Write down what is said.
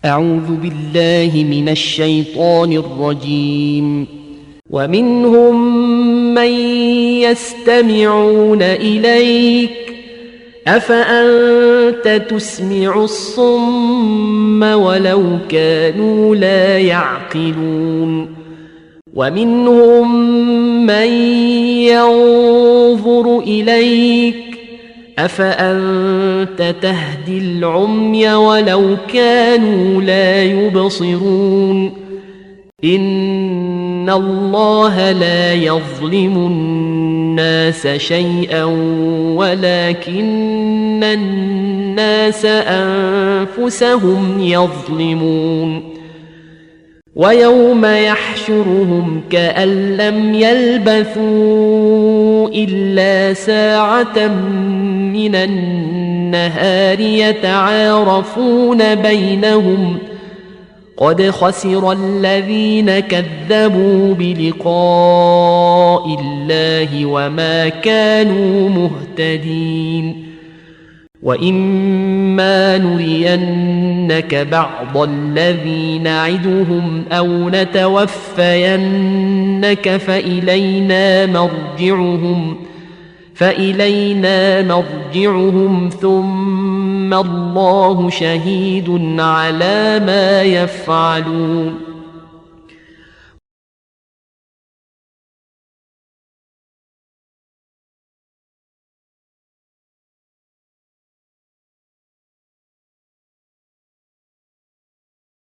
أعوذ بالله من الشيطان الرجيم. ومنهم من يستمعون إليك أفأنت تسمع الصم ولو كانوا لا يعقلون. ومنهم من ينظر إليك أفأنت تهدي العمي ولو كانوا لا يبصرون. إن الله لا يظلم الناس شيئا ولكن الناس أنفسهم يظلمون. ويوم يحشرهم كأن لم يلبثوا إلا ساعة من النهار يتعارفون بينهم قد خسر الذين كذبوا بلقاء الله وما كانوا مهتدين. وإما نرينك بعض الذي نعدهم أو نتوفينك فإلينا مرجعهم ثم الله شهيد على ما يفعلون.